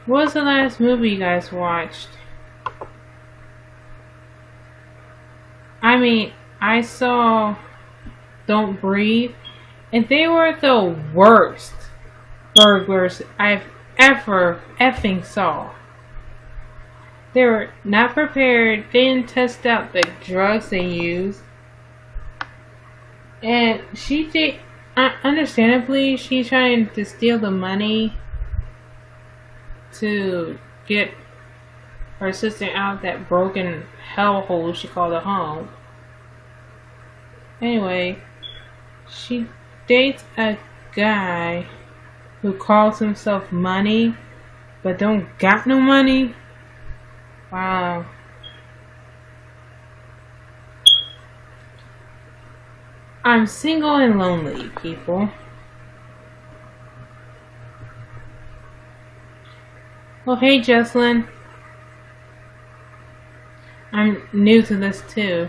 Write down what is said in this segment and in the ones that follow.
What was the last movie you guys watched? I mean, I saw Don't Breathe, and they were the worst burglars I've ever effing saw. They were not prepared, they didn't test out the drugs they used, and she did, understandably, she's trying to steal the money to get her sister out of that broken hellhole she called a home. Anyway, she dates a guy who calls himself Money, but don't got no money. Wow. I'm single and lonely, people. Well, hey, Jesslyn. I'm new to this too.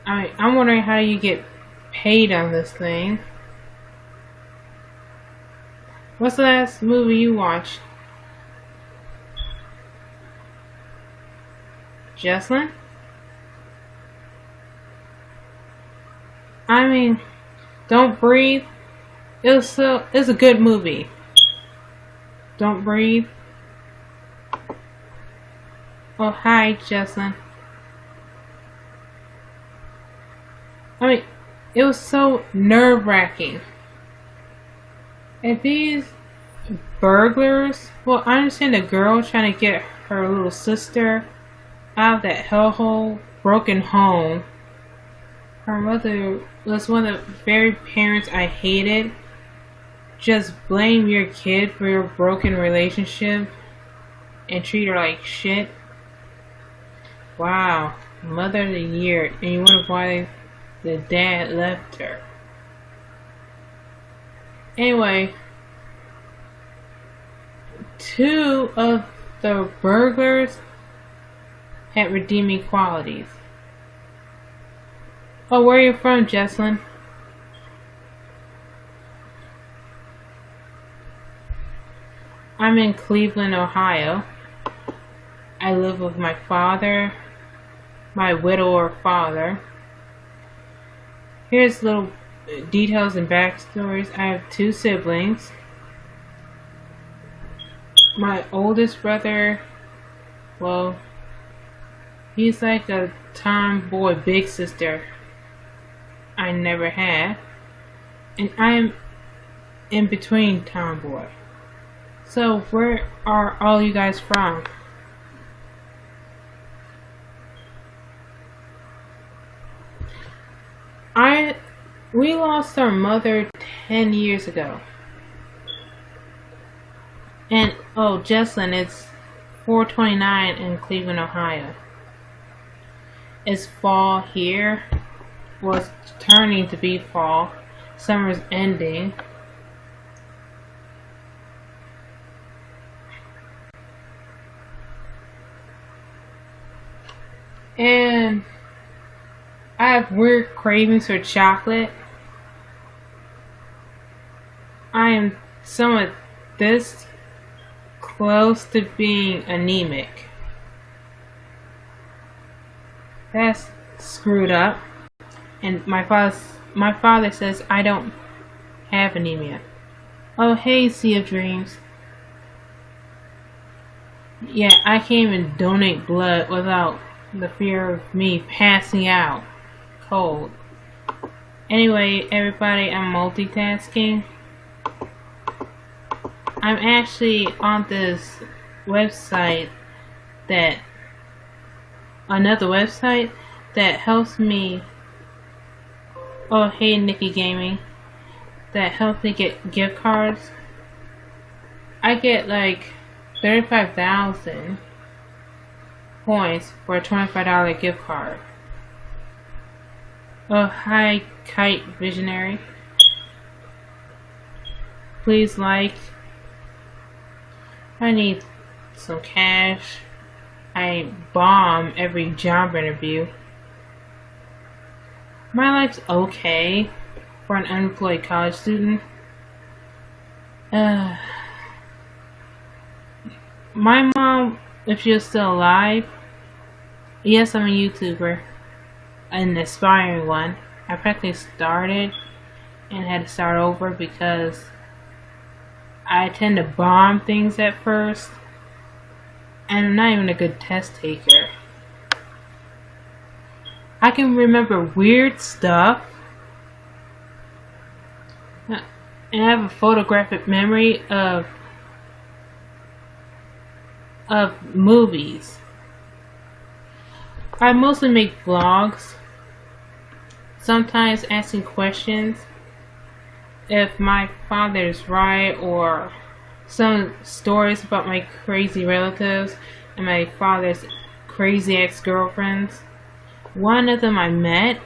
I'm wondering how you get paid on this thing. What's the last movie you watched? Jesslyn? I mean, Don't Breathe. It's a good movie. Don't Breathe. Oh, hi, Jesslyn. I mean, it was so nerve-wracking. And these burglars, well, I understand the girl trying to get her little sister out of that hellhole, broken home. Her mother was one of the very parents I hated. Just blame your kid for your broken relationship and treat her like shit. Wow, Mother of the Year, and you wonder why the dad left her. Anyway, two of the burglars had redeeming qualities. Oh, where are you from, Jesslyn? I'm in Cleveland, Ohio. I live with my father, my widower father. Here's little details and backstories. I have two siblings. My oldest brother, well, he's like a tomboy big sister I never had. And I'm in between tomboy. So where are all you guys from? We lost our mother 10 years ago. And oh, Jesslyn, it's 4:29 in Cleveland, Ohio. It's fall here. Well, it's turning to be fall. Summer's ending. And I have weird cravings for chocolate. I am somewhat this close to being anemic. That's screwed up. And my father says I don't have anemia. Oh, hey, Sea of Dreams. Yeah, I can't even donate blood without the fear of me passing out cold. Anyway, everybody, I'm multitasking. I'm actually on this website another website that helps me. Oh, hey, Nikki Gaming. That helps me get gift cards. I get like 35,000 points for a $25 gift card. Oh, hi, Kite Visionary. Please like. I need some cash. I bomb every job interview. My life's okay for an unemployed college student. My mom, if she was still alive, yes, I'm a YouTuber, an aspiring one. I practically started and had to start over because I tend to bomb things at first, and I'm not even a good test taker. I can remember weird stuff, and I have a photographic memory of movies. I mostly make vlogs, sometimes asking questions if my father is right, or some stories about my crazy relatives and my father's crazy ex-girlfriends. One of them I met.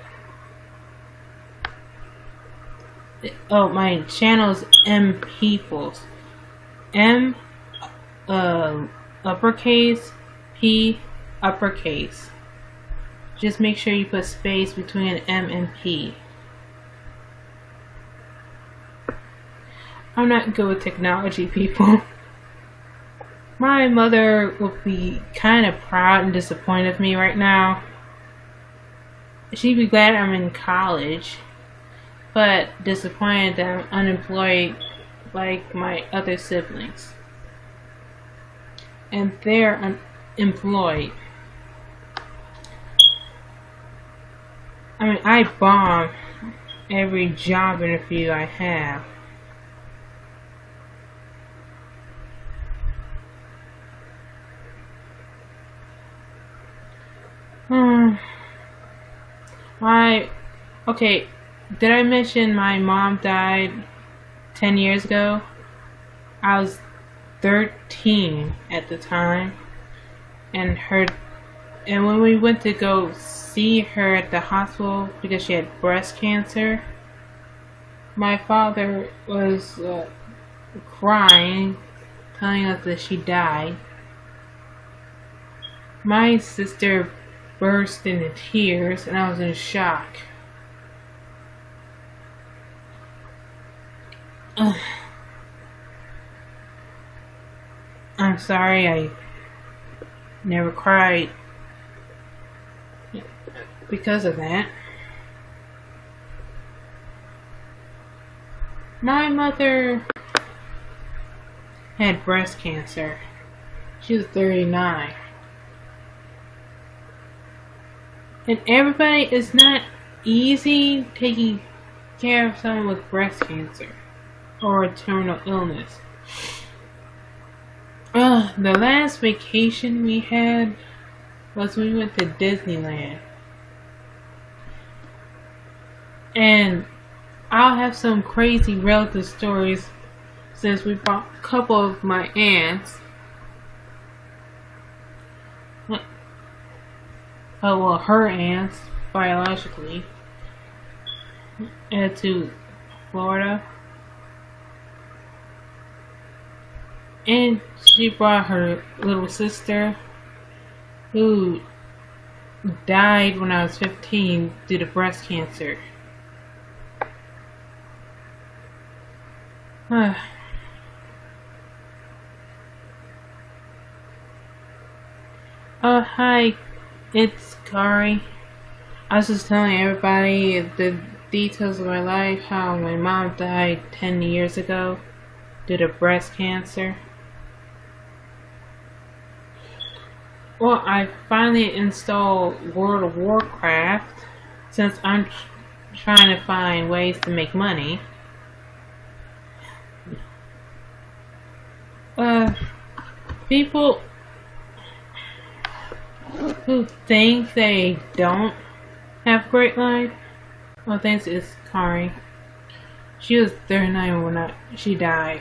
Oh, my channel is M Peoples. M uppercase, P uppercase. Just make sure you put space between M and P. I'm not good with technology, people. My mother would be kind of proud and disappointed of me right now. She'd be glad I'm in college, but disappointed that I'm unemployed like my other siblings. And they're unemployed. I mean, I bomb every job interview I have. Okay, did I mention my mom died 10 years ago? I was 13 at the time, and when we went to go see her at the hospital because she had breast cancer, my father was crying, telling us that she died. My sister burst into tears, and I was in shock. I'm sorry I never cried because of that. My mother had breast cancer. She was 39. And everybody, it's not easy taking care of someone with breast cancer or a terminal illness. The last vacation we had was when we went to Disneyland. And I'll have some crazy relative stories since we brought a couple of my aunts. Well, her aunts, biologically, to Florida. And she brought her little sister, who died when I was 15 due to breast cancer. Oh, hi, it's Kari. I was just telling everybody the details of my life, how my mom died 10 years ago due to breast cancer. Well, I finally installed World of Warcraft since I'm trying to find ways to make money. People who think they don't have a great life, well, thanks to Kari. She was 39 when she died.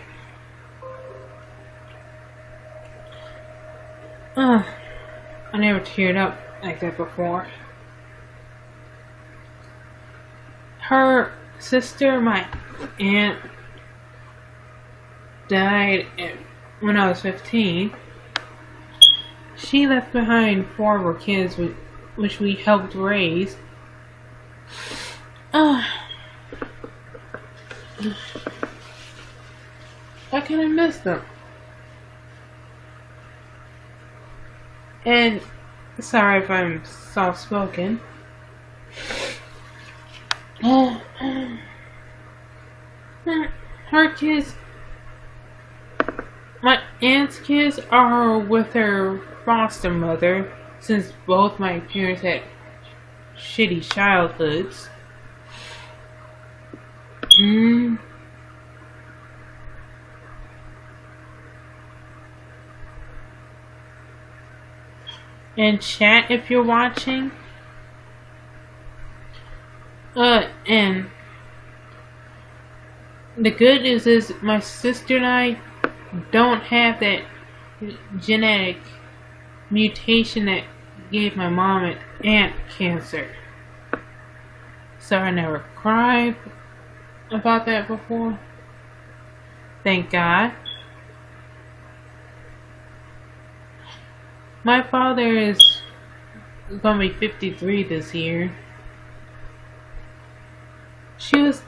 I never teared up like that before. Her sister, my aunt, died when I was 15. She left behind 4 of her kids, which we helped raise. I kind of miss them. And sorry if I'm soft spoken. Her kids, my aunt's kids, are with her foster mother since both my parents had shitty childhoods. And chat if you're watching. And the good news is my sister and I don't have that genetic mutation that gave my mom and aunt cancer. So I never cried about that before. Thank God. My father is gonna be 53 this year. She was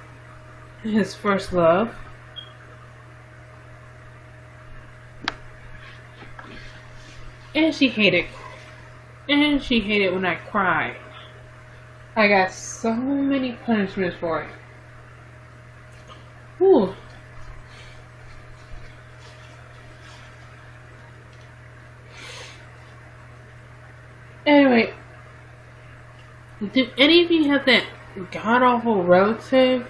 his first love. And she hated when I cried. I got so many punishments for it. Ooh. Anyway, do any of you have that god-awful relative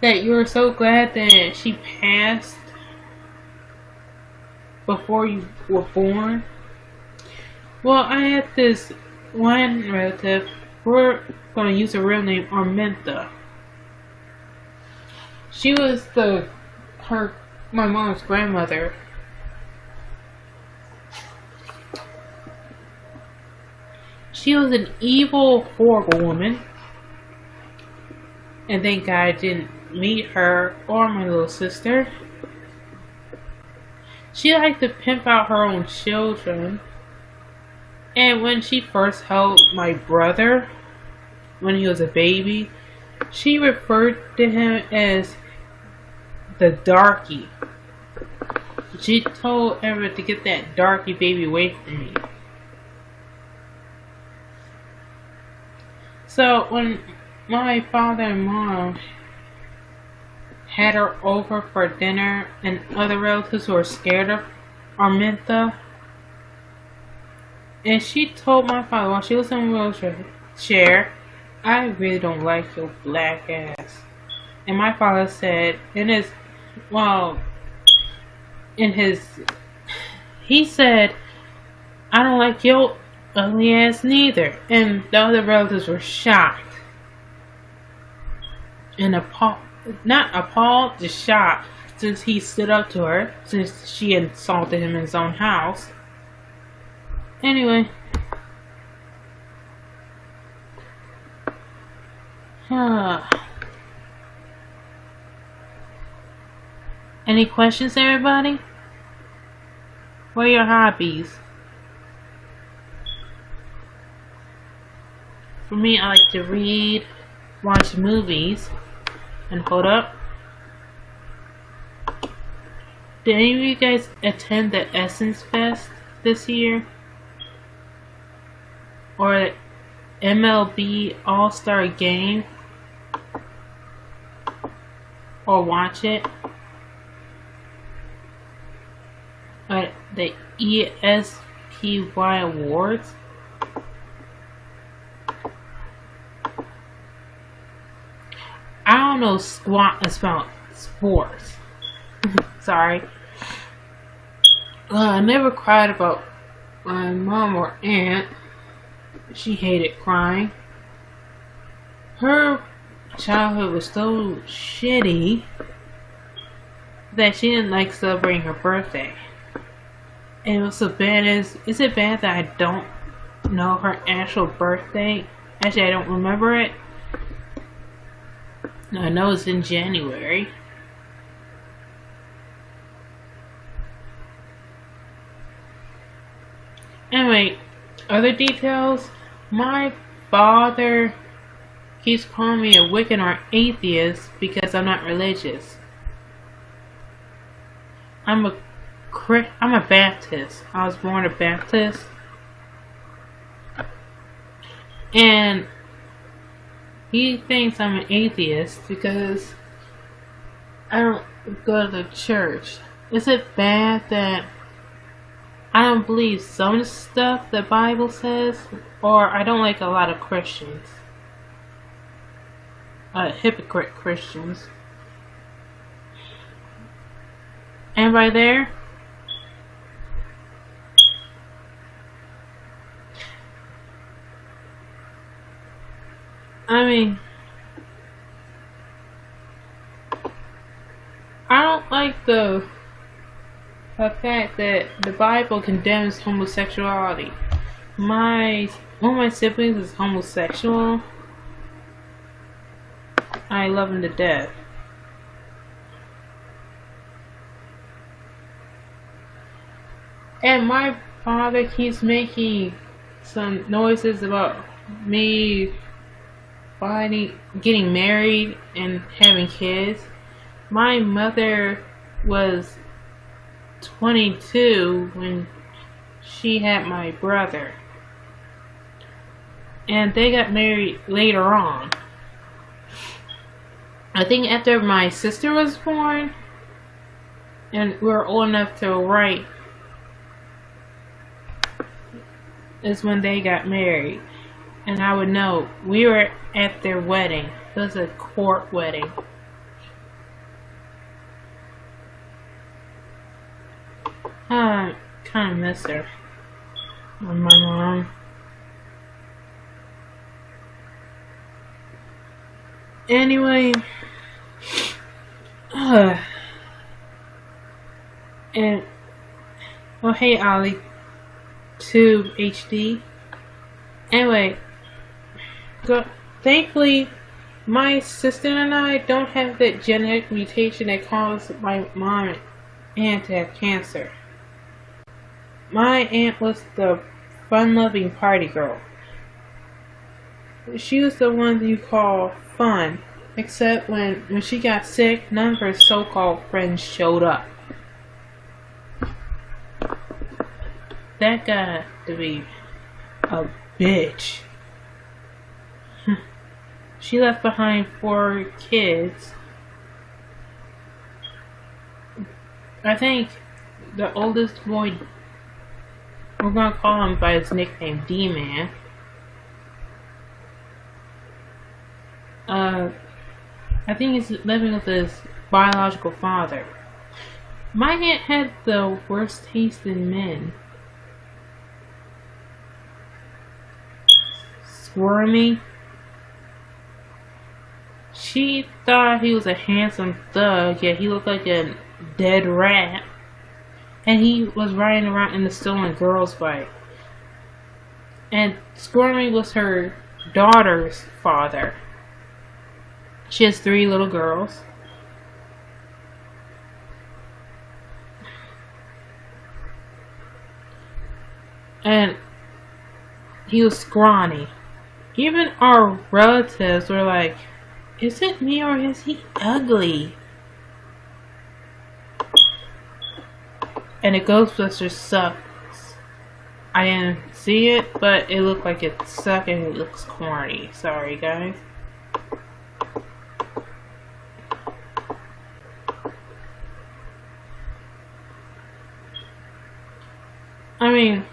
that you were so glad that she passed before you were born? Well, I had this one relative, we're going to use her real name, Arminta. She was my mom's grandmother. She was an evil, horrible woman. And thank God I didn't meet her or my little sister. She liked to pimp out her own children. And when she first held my brother, when he was a baby, she referred to him as the darky. She told everyone to get that darky baby away from me. So when my father and mom had her over for dinner and other relatives who were scared of Arminta, and she told my father while she was in a wheelchair, I really don't like your black ass. And my father said he said, I don't like your ugly ass neither. And the other relatives were shocked and not appalled, just shocked, since he stood up to her, since she insulted him in his own house. Anyway, any questions, everybody? What are your hobbies? For me, I like to read, watch movies, and hold up. Did any of you guys attend the Essence Fest this year? Or the MLB All-Star Game? Or watch it? Or the ESPY Awards? I don't know squat about sports. Sorry. I never cried about my mom or aunt. She hated crying. Her childhood was so shitty that she didn't like celebrating her birthday. And it was so bad is it bad that I don't know her actual birthday? Actually, I don't remember it. I know it's in January. Anyway, other details. My father keeps calling me a Wiccan or atheist because I'm not religious. I'm a Baptist. I was born a Baptist. And he thinks I'm an atheist because I don't go to the church. Is it bad that I don't believe some stuff the Bible says, or I don't like a lot of Christians? Hypocrite Christians. Anybody there? I mean, I don't like the fact that the Bible condemns homosexuality. One of my siblings is homosexual. I love him to death. And my father keeps making some noises about me getting married and having kids. My mother was 22 when she had my brother. And they got married later on. I think after my sister was born and we were old enough to write is when they got married. And I would know. We were at their wedding. It was a court wedding. I kind of miss her. And my mom. Anyway. And well, hey Ollie, Tube HD. Anyway, thankfully, my sister and I don't have that genetic mutation that caused my mom and aunt to have cancer. My aunt was the fun-loving party girl. She was the one you call fun, except when she got sick, none of her so-called friends showed up. That got to be a bitch. She left behind 4 kids. I think the oldest boy, we're gonna call him by his nickname, D-Man. I think he's living with his biological father. My aunt had the worst taste in men. Squirmy. She thought he was a handsome thug, yet he looked like a dead rat. And he was riding around in the stolen girls bike. And Squirmy was her daughter's father. She has 3 little girls. And he was scrawny. Even our relatives were like, is it me or is he ugly? And the Ghostbusters sucks. I didn't see it, but it looked like it sucked and it looks corny. Sorry, guys. I mean,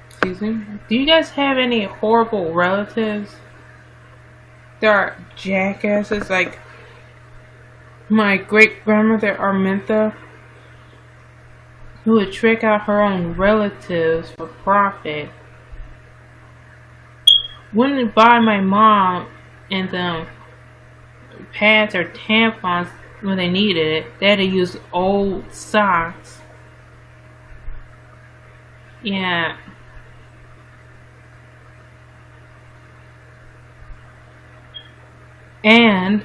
excuse me. Do you guys have any horrible relatives? There are jackasses like my great-grandmother Armintha, who would trick out her own relatives for profit. Wouldn't buy my mom and them pads or tampons when they needed it. They had to use old socks. Yeah. And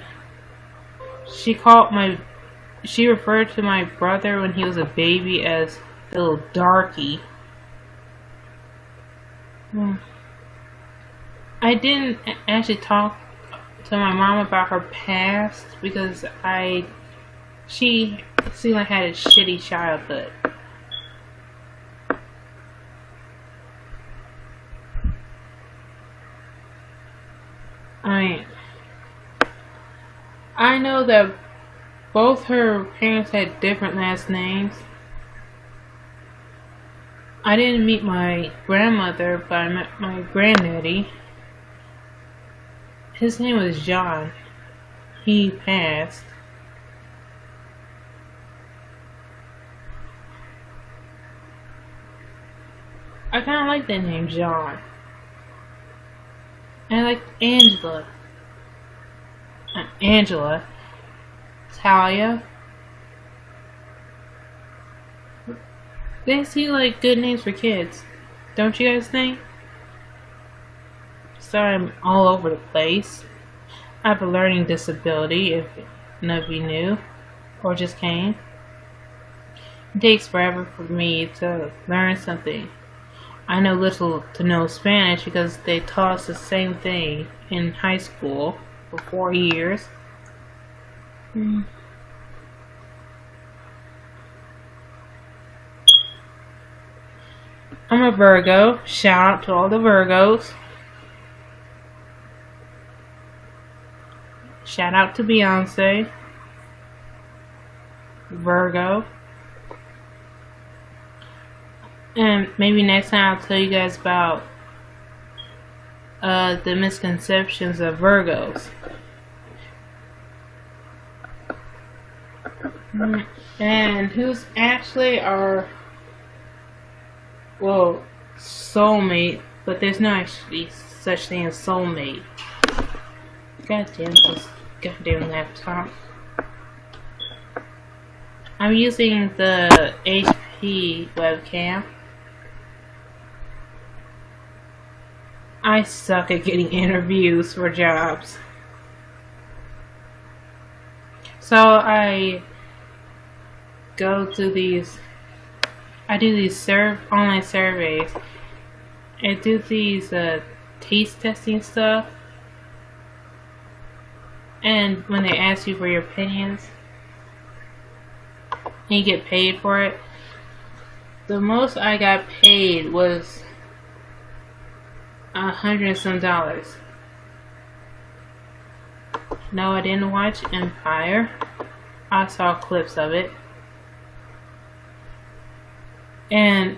she referred to my brother when he was a baby as little darky. I didn't actually talk to my mom about her past because she seemed like had a shitty childhood. I know that both her parents had different last names. I didn't meet my grandmother, but I met my granddaddy. His name was John. He passed. I kind of like that name, John. And I like Angela. Angela. Talia. They seem like good names for kids. Don't you guys think? Sorry, I'm all over the place. I have a learning disability, if none of you knew, or just came. It takes forever for me to learn something. I know little to no Spanish because they taught us the same thing in high school for 4 years. I'm a Virgo. Shout out to all the Virgos. Shout out to Beyonce. Virgo. And maybe next time I'll tell you guys about the misconceptions of Virgos. And who's actually our, well, soulmate, but there's no actually such thing as soulmate. Goddamn this goddamn laptop. I'm using the HP webcam. I suck at getting interviews for jobs. So I go to these, I do these online surveys. I do these taste testing stuff. And when they ask you for your opinions, and you get paid for it, the most I got paid was $100 and some. No, I didn't watch Empire. I saw clips of it. And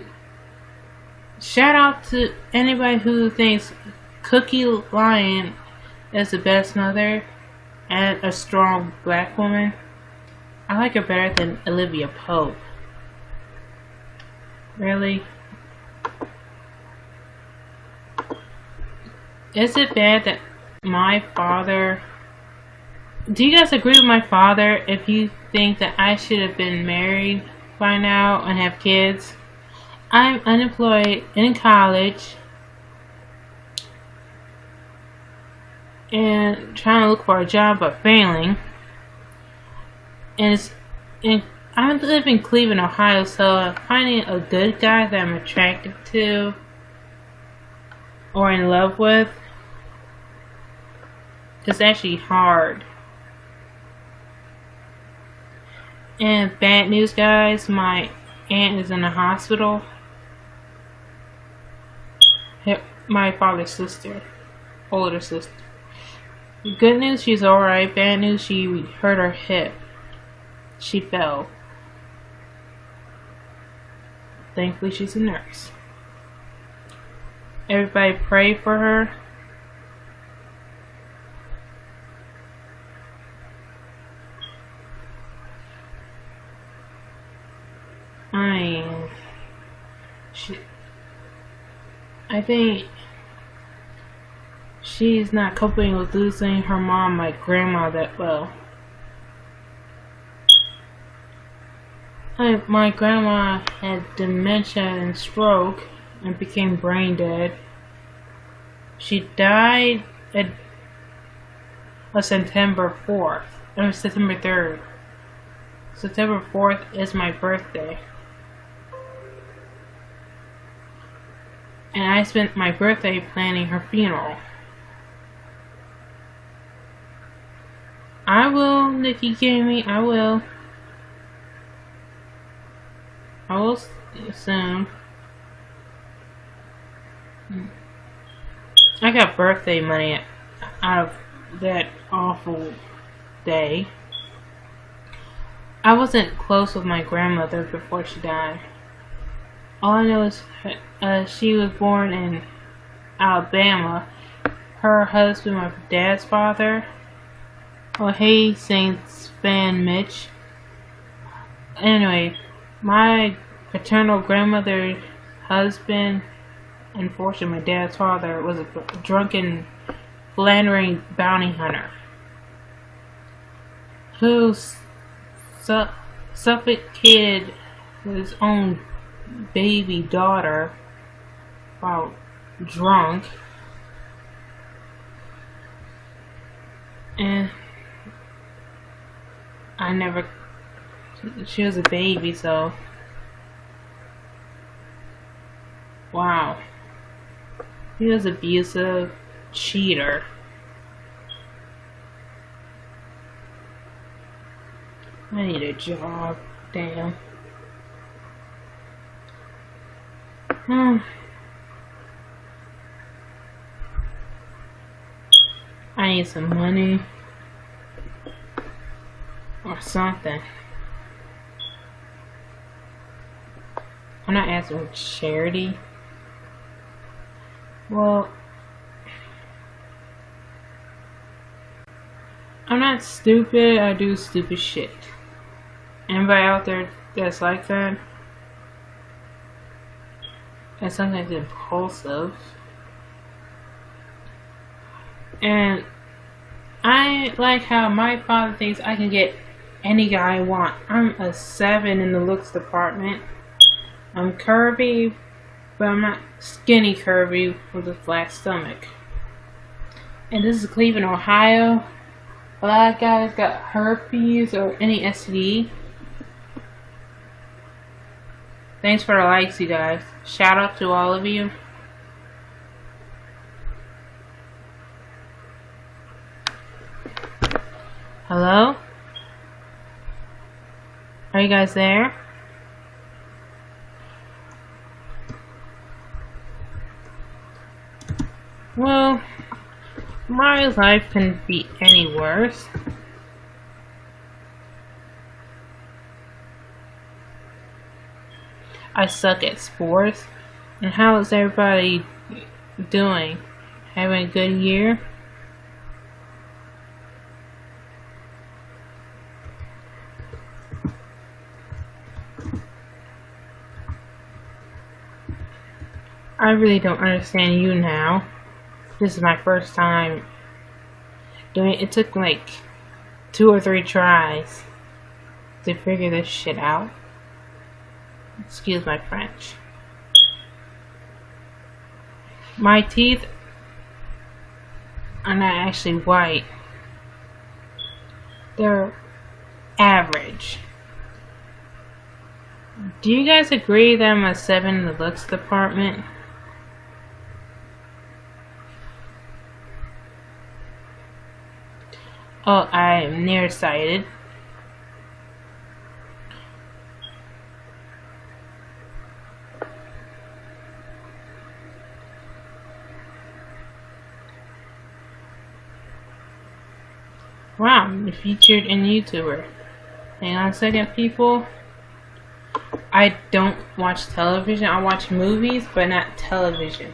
shout out to anybody who thinks Cookie Lyon is the best mother and a strong black woman. I like her better than Olivia Pope. Really? Is it bad that my father... Do you guys agree with my father if you think that I should have been married by now and have kids? I'm unemployed in college and trying to look for a job but failing. And I live in Cleveland, Ohio, so finding a good guy that I'm attracted to or in love with is actually hard. And bad news, guys, my aunt is in the hospital. My father's sister, older sister. Good news, she's alright. Bad news, she hurt her hip. She fell. Thankfully, she's a nurse. Everybody pray for her. I think she's not coping with losing her mom, my grandma, that well. My grandma had dementia and stroke and became brain dead. She died on September 4th. Or September 3rd. September 4th is my birthday. And I spent my birthday planning her funeral. I will, Nikki Gamey, I will. I will soon. I got birthday money out of that awful day. I wasn't close with my grandmother before she died. All I know is she was born in Alabama. Her husband, my dad's father. Oh, hey, Saints fan Mitch. Anyway, my paternal grandmother's husband, unfortunately, my dad's father, was a drunken, philandering bounty hunter who suffocated his own baby daughter while drunk. And she was a baby, so wow. He was abusive, cheater. I need a job, damn. I need some money or something. I'm not asking for charity. Well, I'm not stupid. I do stupid shit. Anybody out there that's like that? And sometimes impulsive. And I like how my father thinks I can get any guy I want. I'm a 7 in the looks department. I'm curvy, but I'm not skinny curvy with a flat stomach. And this is Cleveland, Ohio. A lot of guys got herpes or any STD. Thanks for the likes, you guys. Shout out to all of you. Hello? Are you guys there? Well, my life couldn't be any worse. I suck at sports. And how is everybody doing? Having a good year? I really don't understand YouNow. This is my first time doing it. It took like 2 or 3 tries to figure this shit out. Excuse my French. My teeth are not actually white. They're average. Do you guys agree that I'm a 7 in the looks department? Oh, I am nearsighted. Wow, I'm featured in YouTuber. Hang on a second, people. I don't watch television. I watch movies, but not television.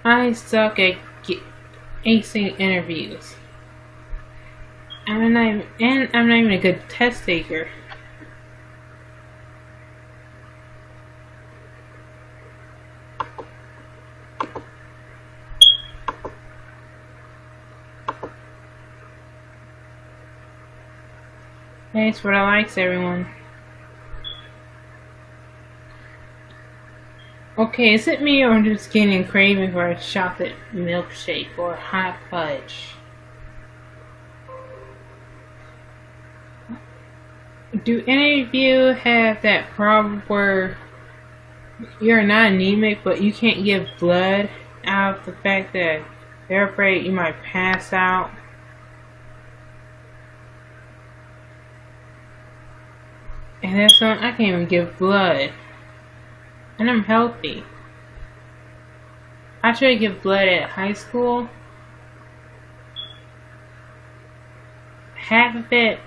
I suck at acing interviews. I'm not even a good test taker. Thanks for the likes, everyone. Okay, is it me or I'm just getting a craving for a chocolate milkshake or hot fudge? Do any of you have that problem where you're not anemic but you can't give blood out of the fact that they're afraid you might pass out? And that's not, I can't even give blood. And I'm healthy. I tried to give blood at high school. Half of it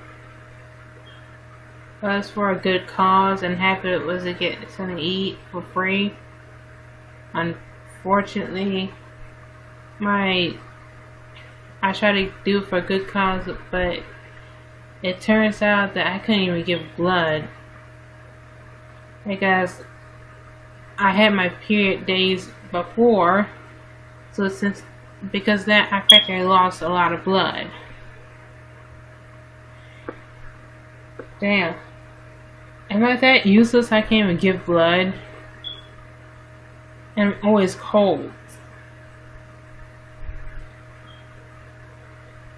was for a good cause, and half of it was to get something to eat for free. Unfortunately, I tried to do it for a good cause, but it turns out that I couldn't even give blood because I had my period days before, so because that I practically lost a lot of blood. Damn. Am I that useless I can't even give blood? And I'm always cold.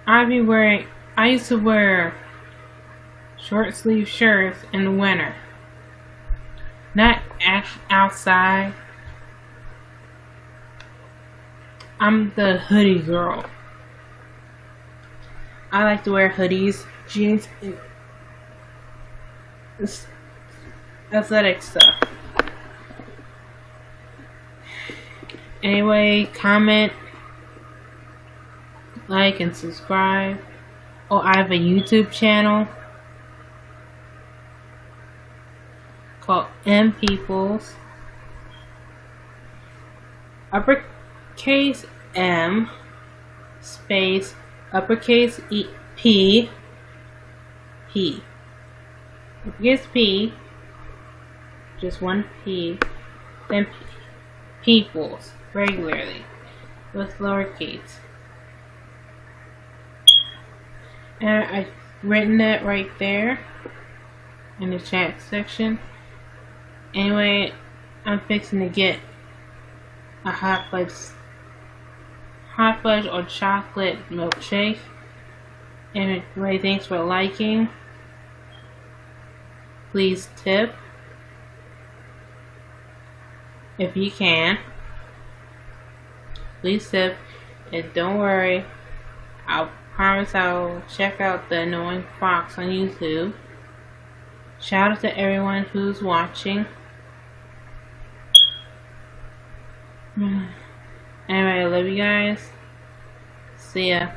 I used to wear short sleeve shirts in the winter. Not outside. I'm the hoodie girl. I like to wear hoodies, jeans, and athletic stuff. Anyway, comment, like, and subscribe. Oh, I have a YouTube channel called M Peoples. Uppercase M space uppercase P. Uppercase P, just one P, then Peoples regularly with lowercase. And I've written that right there in the chat section. Anyway, I'm fixing to get a hot fudge or chocolate milkshake. Anyway, thanks for liking. Please tip if you can. Please tip, and don't worry, I promise I'll check out the annoying fox on YouTube. Shout out to everyone who's watching. Anyway, I love you guys. See ya.